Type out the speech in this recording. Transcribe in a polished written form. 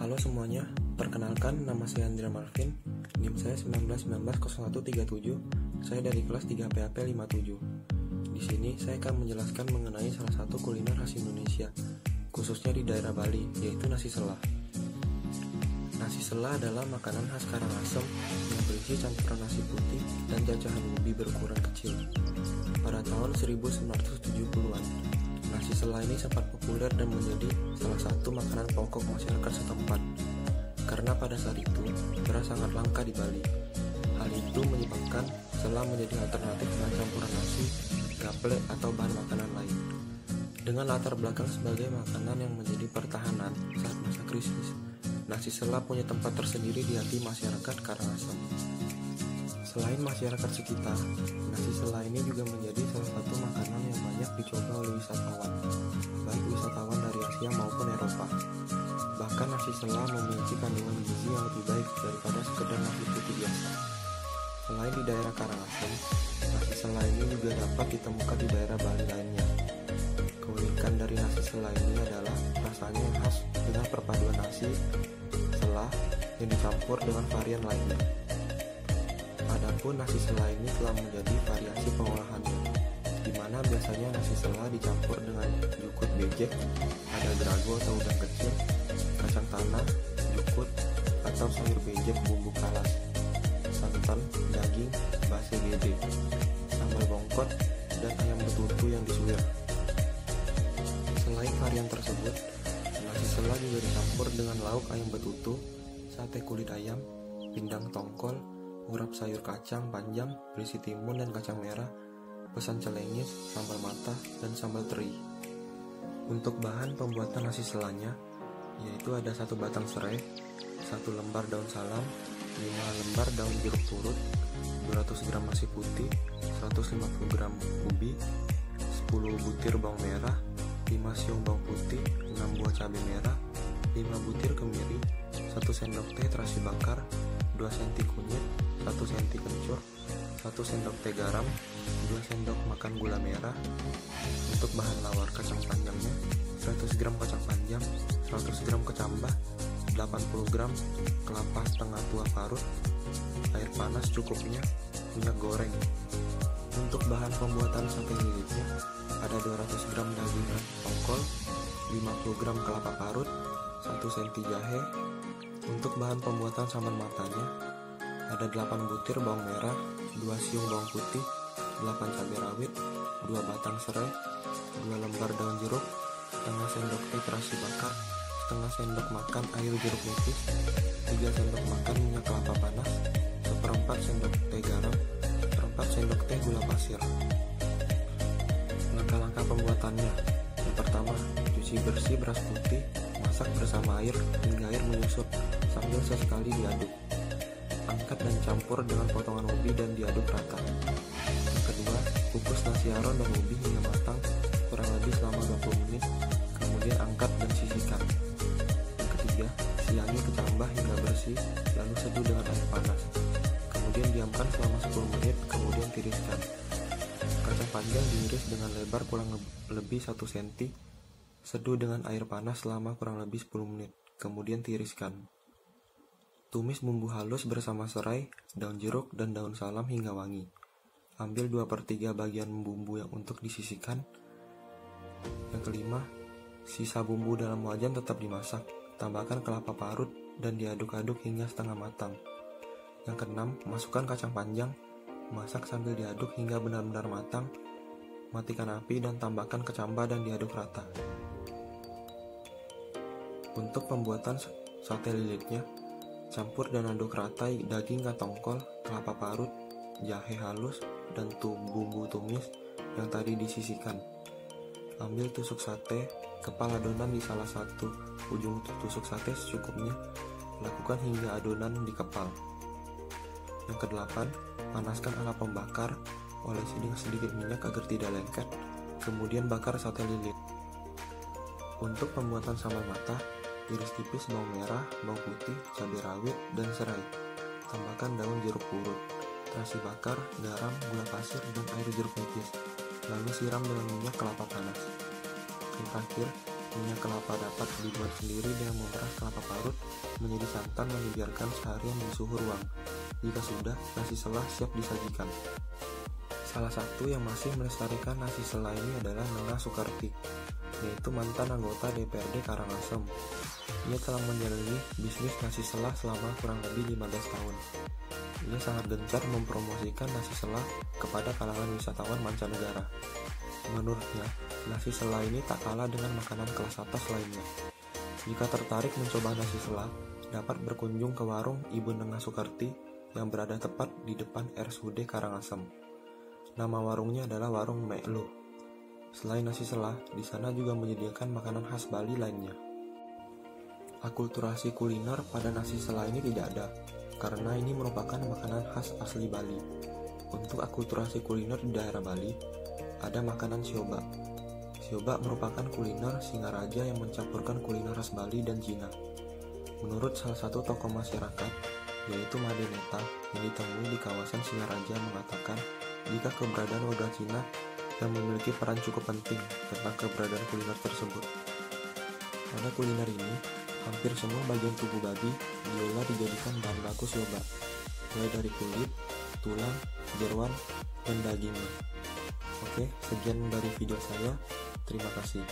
Halo semuanya, perkenalkan nama saya Andrea Malvin, NIM saya 19190137, saya dari kelas 3 PAP 57. Di sini saya akan menjelaskan mengenai salah satu kuliner khas Indonesia, khususnya di daerah Bali, yaitu nasi selah. Nasi selah adalah makanan khas Karangasem yang berisi campuran nasi putih dan cacahan ubi berukuran kecil. Pada tahun 1970-an, nasi selah ini sempat populer dan menjadi salah satu makanan pokok masyarakat setempat. Karena pada saat itu, beras sangat langka di Bali. Hal itu menyebabkan selah menjadi alternatif dengan campuran nasi, gaplek atau bahan makanan lain. Dengan latar belakang sebagai makanan yang menjadi pertahanan saat masa krisis, nasi selah punya tempat tersendiri di hati masyarakat Karangasem. Selain masyarakat sekitar, nasi selah ini juga menjadi salah satu makanan yang banyak dicoba oleh wisatawan, baik wisatawan dari Asia maupun Eropa. Bahkan nasi selah memiliki kandungan gizi yang lebih baik daripada sekedar nasi putih biasa. Selain di daerah Karangasem, nasi selah ini juga dapat ditemukan di daerah Bali lainnya. Keunikan dari nasi selah ini adalah rasanya yang khas dengan perpaduan nasi, selah yang dicampur dengan varian lainnya. Adapun nasi selah ini telah menjadi variasi pengolahannya, di mana biasanya nasi selah dicampur dengan jukut bejek, ada gerago atau udang kecil, kacang tanah, jukut, atau sayur bejek bumbu kalas, santan, daging, base gede, sambal bongkot, dan ayam betutu yang disuir. Selain varian tersebut, nasi selah juga dicampur dengan lauk ayam betutu, sate kulit ayam, pindang tongkol, urap sayur kacang panjang berisi timun dan kacang merah, pesan celengis, sambal mata, dan sambal teri. Untuk bahan pembuatan nasi selahnya, yaitu ada 1 batang serai, 1 lembar daun salam, 5 lembar daun jeruk purut, 200 gram nasi putih, 150 gram ubi, 10 butir bawang merah, 5 siung bawang putih, 6 buah cabai merah, 5 butir kemiri, 1 sendok teh terasi bakar, 2 cm kunyit, 1 cm kencur, 1 sendok teh garam, 2 sendok makan gula merah. Untuk bahan lawar kacang panjangnya, 100 gram kacang panjang, 100 gram kecambah, 80 gram kelapa setengah tua parut, air panas cukupnya, minyak goreng. Untuk bahan pembuatan sate lilitnya, ada 200 gram daging tongkol, 50 gram kelapa parut, 1 cm jahe. Untuk bahan pembuatan sambal matanya, ada 8 butir bawang merah, 2 siung bawang putih, 8 cabai rawit, 2 batang serai, 2 lembar daun jeruk, setengah sendok teh terasi bakar, setengah sendok makan air jeruk nipis, 3 sendok makan minyak kelapa panas, 1/4 sendok teh garam, 1/4 sendok teh gula pasir. Langkah-langkah pembuatannya: yang pertama, cuci bersih beras putih, masak bersama air hingga air menyusut sambil sesekali diaduk. Angkat dan campur dengan potongan ubi dan diaduk rata. Yang kedua, kukus nasi aron dan ubi hingga matang kurang lebih selama 20 menit, kemudian angkat dan sisihkan. Yang ketiga, siangi kecambah hingga bersih, lalu seduh dengan air panas. Kemudian diamkan selama 10 menit, kemudian tiriskan. Kacang panjang diiris dengan lebar kurang lebih 1 cm, seduh dengan air panas selama kurang lebih 10 menit, kemudian tiriskan. Tumis bumbu halus bersama serai, daun jeruk, dan daun salam hingga wangi. Ambil 2/3 bagian bumbu yang untuk disisihkan. Yang kelima, sisa bumbu dalam wajan tetap dimasak. Tambahkan kelapa parut dan diaduk-aduk hingga setengah matang. Yang keenam, masukkan kacang panjang. Masak sambil diaduk hingga benar-benar matang. Matikan api dan tambahkan kecambah dan diaduk rata. Untuk pembuatan sate lilitnya, campur dan aduk rata daging tongkol, kelapa parut, jahe halus, dan bumbu tumis yang tadi disisihkan. Ambil tusuk sate, kepal adonan di salah satu ujung tusuk sate secukupnya. Lakukan hingga adonan dikepal. Yang kedelapan, panaskan ala pembakar, olesi dengan sedikit minyak agar tidak lengket, kemudian bakar sate lilit. Untuk pembuatan sambal mata, iris tipis bawang merah, bawang putih, cabai rawit, dan serai. Tambahkan daun jeruk purut, terasi bakar, garam, gula pasir, dan air jeruk nipis. Lalu siram dengan minyak kelapa panas. Yang terakhir, minyak kelapa dapat dibuat sendiri dengan memeras kelapa parut menjadi santan dan dibiarkan seharian di suhu ruang. Jika sudah, nasi selah siap disajikan. Salah satu yang masih melestarikan nasi selah ini adalah Nengah Sukarti, yaitu mantan anggota DPRD Karangasem. Ia telah menjalani bisnis nasi selah selama kurang lebih 15 tahun. Ia sangat gencar mempromosikan nasi selah kepada kalangan wisatawan mancanegara. Menurutnya, nasi selah ini tak kalah dengan makanan kelas atas lainnya. Jika tertarik mencoba nasi selah, dapat berkunjung ke warung Ibu Nengah Sukarti yang berada tepat di depan RSUD Karangasem. Nama warungnya adalah Warung Meklu. Selain nasi selah, di sana juga menyediakan makanan khas Bali lainnya. Akulturasi kuliner pada nasi selah ini tidak ada, karena ini merupakan makanan khas asli Bali. Untuk akulturasi kuliner di daerah Bali, ada makanan sioba. Sioba merupakan kuliner Singaraja yang mencampurkan kuliner khas Bali dan Cina. Menurut salah satu tokoh masyarakat, yaitu Madeneta, yang ditemui di kawasan Singaraja mengatakan jika keberadaan warga Cina yang memiliki peran cukup penting tentang keberadaan kuliner tersebut. Pada kuliner ini, hampir semua bagian tubuh babi diolah dijadikan bahan baku sioba, mulai dari kulit, tulang, jeroan, dan dagingnya. Oke, sekian dari video saya. Terima kasih.